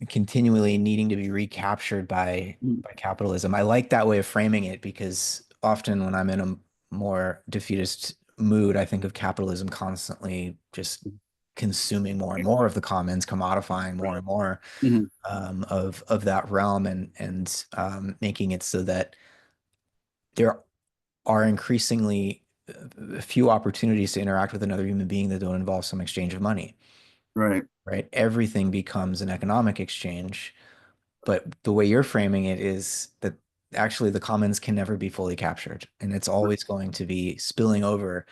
continually needing to be recaptured by capitalism. I like that way of framing it because often when I'm in a more defeatist mood, I think of capitalism constantly just consuming more and more of the commons, commodifying more and more mhm, of that realm, and making it so that there are increasingly few opportunities to interact with another human being that don't involve some exchange of money, right, right? Everything becomes an economic exchange, but the way you're framing it is that actually the commons can never be fully captured, and it's always going to be spilling over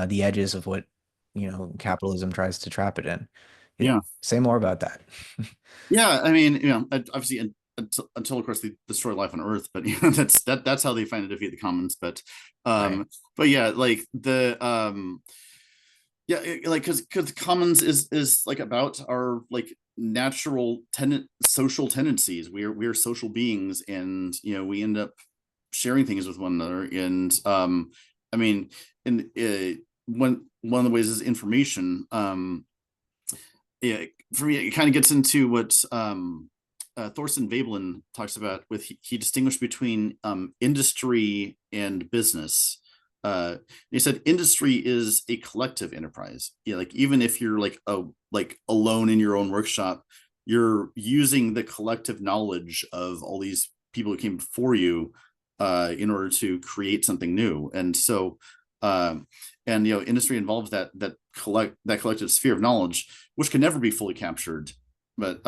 the edges of what capitalism tries to trap it in. yeah. Say more about that. Yeah, I mean, obviously until of course they destroy life on Earth, but that's how they find to defeat the commons. Right. Um, but yeah, like like because commons is like about our like natural social tendencies. We're social beings, and we end up sharing things with one another. And I mean, and one of the ways is information. Yeah, for me, it kind of gets into what Thorsten Veblen talks about. With he distinguished between industry and business. He said industry is a collective enterprise. Yeah, like even if you're like alone in your own workshop, you're using the collective knowledge of all these people who came before you in order to create something new. And so, and industry involves that collective sphere of knowledge, which can never be fully captured. But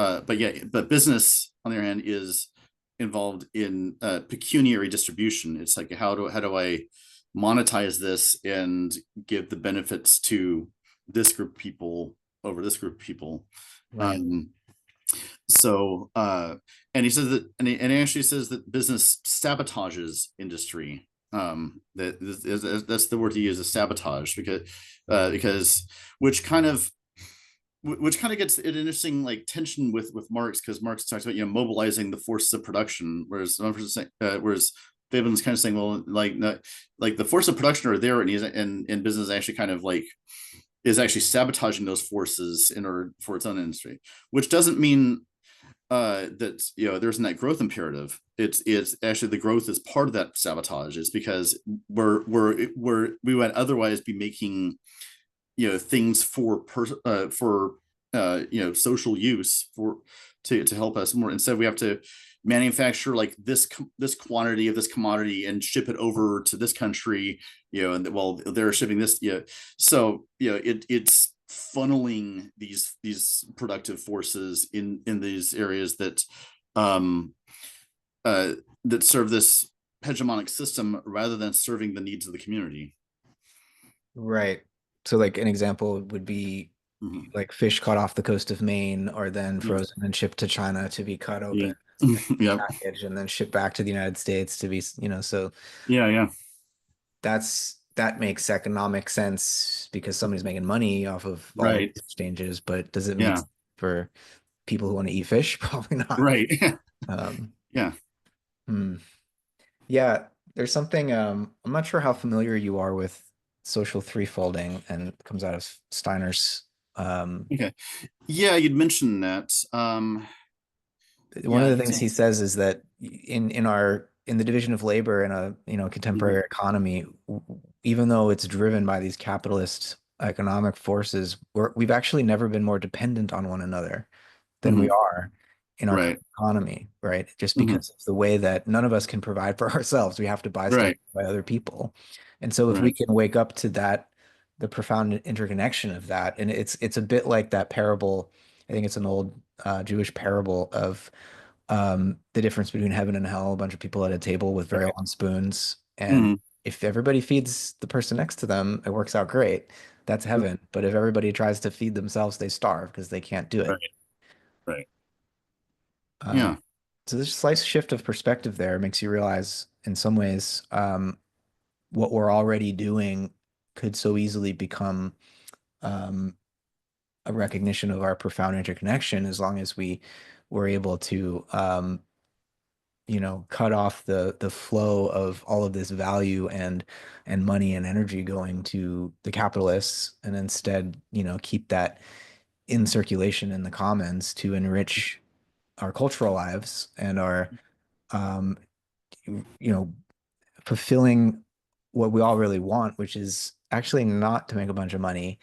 business on the other hand is involved in pecuniary distribution. It's like how do I monetize this and give the benefits to this group of people over this group of people. Right. Um, so and he says that, and he actually says that business sabotages industry. That's the word he uses, sabotage, because which kind of gets an interesting like tension with Marx, because Marx talks about mobilizing the forces of production, whereas Fabian's kind of saying, well, like the force of production are there, and business actually kind of like is actually sabotaging those forces in order for its own industry, which doesn't mean that there's that growth imperative. It's actually the growth is part of that sabotage, is because we would otherwise be making things for social use for to help us more. Instead, we have to manufacture like this quantity of this commodity and ship it over to this country, and while they're shipping this, so it's funneling these productive forces in these areas um that serve this hegemonic system rather than serving the needs of the community. Right. So like an example would be Mhm. like fish caught off the coast of Maine or then Yeah, frozen and shipped to China to be cut yeah. open, Yep. packaged, and then shipped back to the United States to be, so Yeah, yeah. that makes economic sense because somebody's making money off of all of Right. these exchanges, but does it make Yeah. sense for people who want to eat fish? Probably not. Right. Um, Yeah. hmm. Yeah, there's something I'm not sure how familiar you are with social threefolding, and it comes out of Steiner's um Okay. Yeah, you'd mentioned that. one Yeah, of I the can things he see. says is that in the division of labor in a Mhm. contemporary economy, even though it's driven by these capitalist economic forces, we've actually never been more dependent on one another than we Mhm. are in our current Right. economy, right? Just Mhm. because of the way that none of us can provide for ourselves, we have to buy stuff Right. by other people. And so if we Right. can wake up to that, the profound interconnection of that, and it's a bit like that parable. I think it's an old Jewish parable of the difference between heaven and hell, a bunch of people at a table with very Right. long spoons. And Mhm. if everybody feeds the person next to them, it works out great. That's heaven. But if everybody tries to feed themselves, they starve because they can't do it. Right. Right. Um, Yeah. so this slight shift of perspective there makes you realize, in some ways, what we're already doing could so easily become um, a recognition of our profound interconnection as long as we were able to cut off the flow of all of this value and money and energy going to the capitalists and instead, keep that in circulation in the commons to enrich our cultural lives and our um, you know, fulfilling what we all really want, which is actually not to make a bunch of money,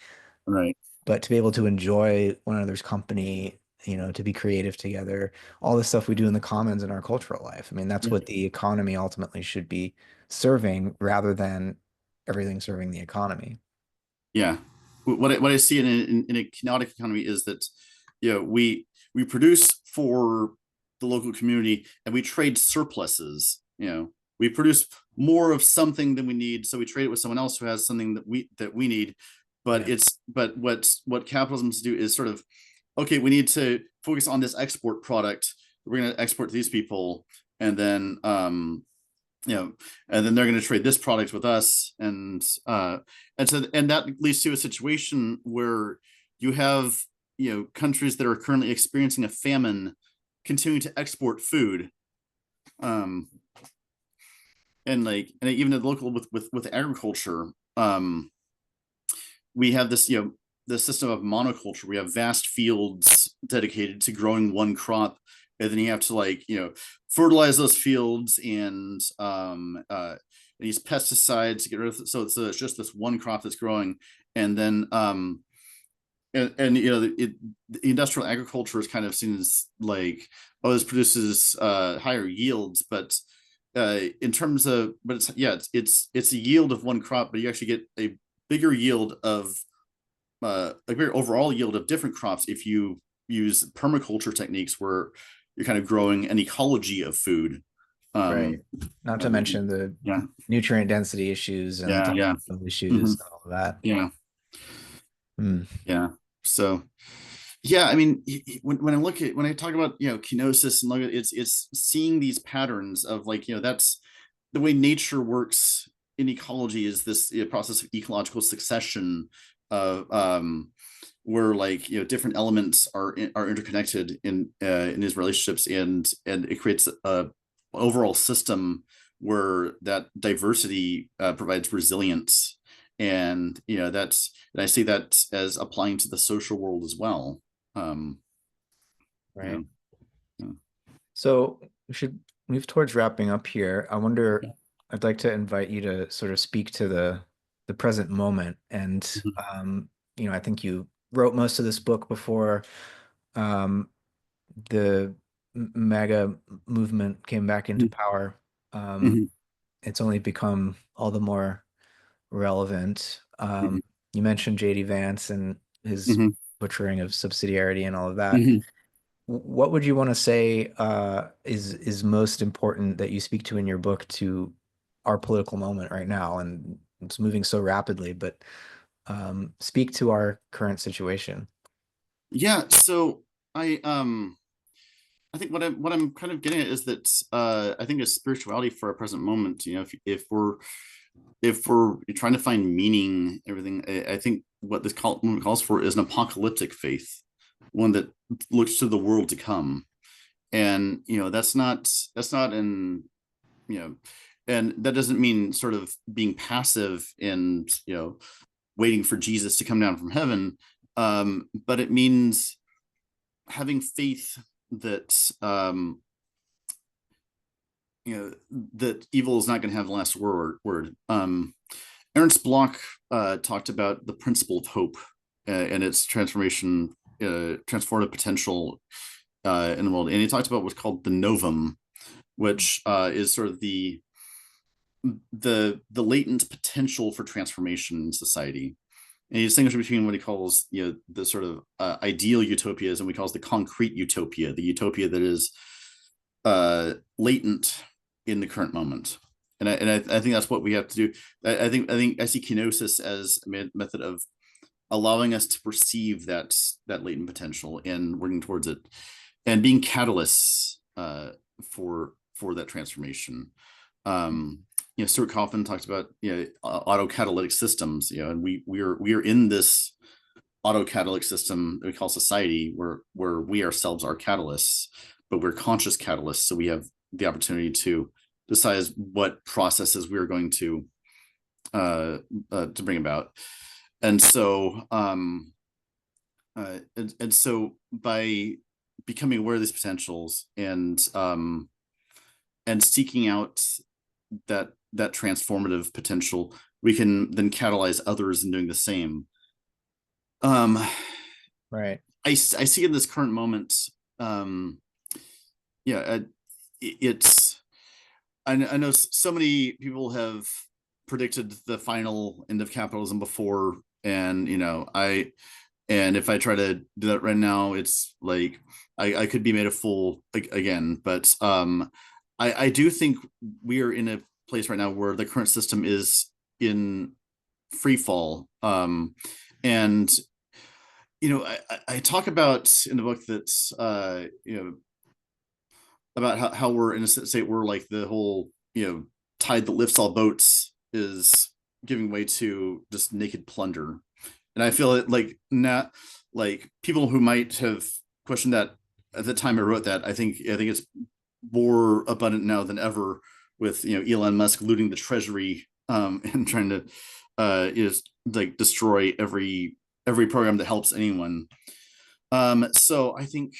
Right. but to be able to enjoy one another's company, to be creative together, all the stuff we do in the commons in our cultural life. I mean, that's what the economy ultimately should be serving rather than everything serving the economy. Yeah. What I see in a chaotic economy is that we produce for the local community and we trade surpluses. We produce more of something than we need, so we trade it with someone else who has something that we need. But Yeah. what capitalism to do is sort of, okay, we need to focus on this export product. We're going to export to these people, and then you know, and then they're going to trade this product with us, and that leads to a situation where you have countries that are currently experiencing a famine continuing to export food, um, and even at the local with agriculture, we have this the system of monoculture. We have vast fields dedicated to growing one crop, and then you have to fertilize those fields and use pesticides to get rid of it. So it's just this one crop that's growing, and then and the industrial agriculture is kind of seen as like, oh, this produces higher yields, but in terms of, but it's a yield of one crop, but you actually get a bigger yield of a bigger overall yield of different crops if you use permaculture techniques where you're kind of growing an ecology of food. Right. um Not to mention the yeah, nutrient density issues and yeah, yeah. environmental issues Hmm. and all of that. Yeah. Mm, Yeah. So yeah, I mean, when I look at when I talk about kenosis and look at it's seeing these patterns of like that's the way nature works in ecology is this process of ecological succession of where like different elements are interconnected in these relationships and it creates a overall system where that diversity provides resilience and and I see that as applying to the social world as well. um right. yeah, yeah. So we should move towards wrapping up here. I wonder, Yeah. I'd like to invite you to sort of speak to the present moment. And Mhm. I think you wrote most of this book before um, the MAGA movement came back into power. Um, Mhm. it's only become all the more relevant. Mhm. You mentioned JD Vance and his Mhm. butchering of subsidiarity and all of that. Mhm. What would you want to say is most important that you speak to in your book to our political moment right now? And it's moving so rapidly, but speak to our current situation. Yeah, so I think what I'm kind of getting at is that I think a spirituality for our present moment, if we're trying to find meaning, everything, I think what this movement calls for is an apocalyptic faith, one that looks to the world to come. And that's not in you know and that doesn't mean sort of being passive and waiting for Jesus to come down from heaven, but it means having faith that that evil is not going to have the last word. Ernst Bloch talked about the principle of hope and its transformative potential in the world, and he talked about what's called the novum, which is sort of the latent potential for transformation in society. And he distinguishes between what he calls the sort of ideal utopias and what he calls the concrete utopia, the utopia that is latent in the current moment. And I think that's what we have to do. I think I see kenosis as a method of allowing us to perceive that latent potential and working towards it and being catalysts for that transformation. Stuart Kaufman talked about autocatalytic systems, and we are in this autocatalytic system that we call society, where we ourselves are catalysts, but we're conscious catalysts, so we have the opportunity to decide what processes we are going to bring about. And so and so by becoming aware of these potentials and seeking out that transformative potential, we can then catalyze others in doing the same. um Right. I see in this current moment, um yeah it's I know so many people have predicted the final end of capitalism before, and and if I try to do that right now, it's like I could be made a fool again. But I do think we are in a place right now where the current system is in free fall. And I talk about in the book that about how we're in a state where like the whole tide that lifts all boats is giving way to just naked plunder. And I feel it like not like people who might have questioned that at the time I wrote that. I think it's more abundant now than ever with Elon Musk looting the treasury and trying to is like destroy every program that helps anyone. So I think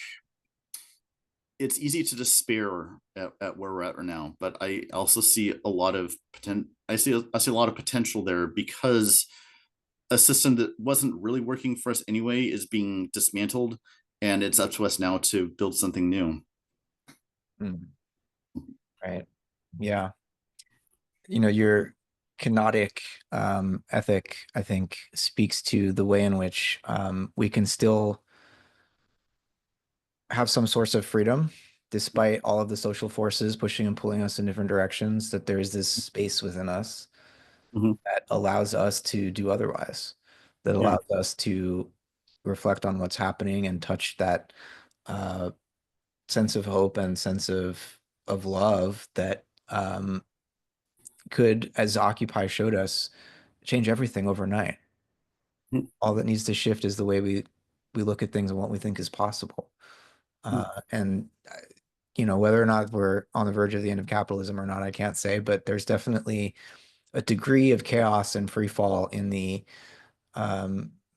it's easy to despair at where we're at right now, but I also see a lot of potential. I see a lot of potential there because a system that wasn't really working for us anyway is being dismantled, and it's up to us now to build something new. Mm, right. Yeah. Your kenotic ethic, I think, speaks to the way in which we can still have some source of freedom despite all of the social forces pushing and pulling us in different directions, that there is this space within us Mhm. that allows us to do otherwise. that Yeah. allows us to reflect on what's happening and touch that uh, sense of hope and sense of love that could, as Occupy showed us, change everything overnight. All that needs to shift is the way we look at things and what we think is possible. And whether or not we're on the verge of the end of capitalism or not, I can't say, but there's definitely a degree of chaos and free fall in the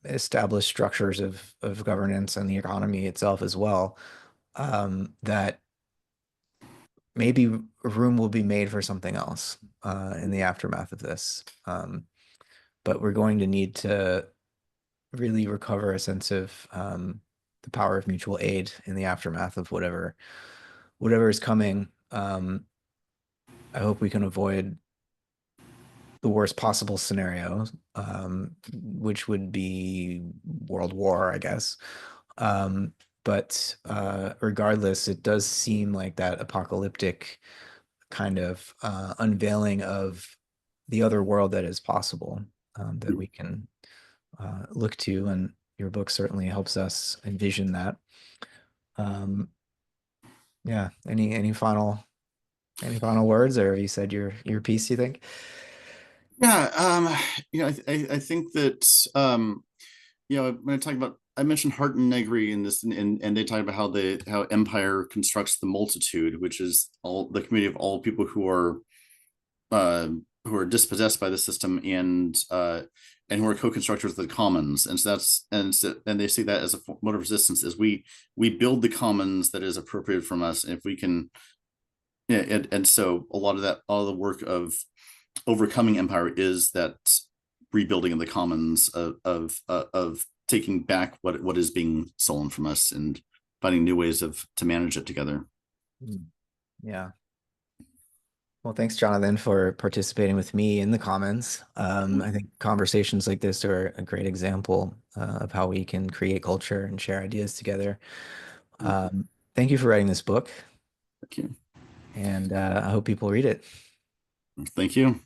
established structures of governance and the economy itself as well. That maybe room will be made for something else in the aftermath of this. But we're going to need to really recover a sense of the power of mutual aid in the aftermath of whatever is coming. I hope we can avoid the worst possible scenario, which would be World War, I guess. But regardless, it does seem like that apocalyptic kind of unveiling of the other world that is possible, that we can look to, and your book certainly helps us envision that. Um, yeah. Any final words, or have you said your piece, you think? Yeah. I think that when I talk about, I mentioned Hart and Negri in this, and they talk about how empire constructs the multitude, which is all the community of all people uh, who are dispossessed by the system, and who are co-constructors of the commons. And so and they see that as a mode of resistance, is we build the commons that is appropriate from us. And if we can, yeah, and so all of the work of overcoming empire is that rebuilding of the commons, of taking back what is being stolen from us, and finding new ways of to manage it together. Mm. Yeah. Well, thanks, Jonathan, for participating with me in the Commons. I think conversations like this are a great example of how we can create culture and share ideas together. Thank you for writing this book, Thank you. and I hope people read it. Thank you.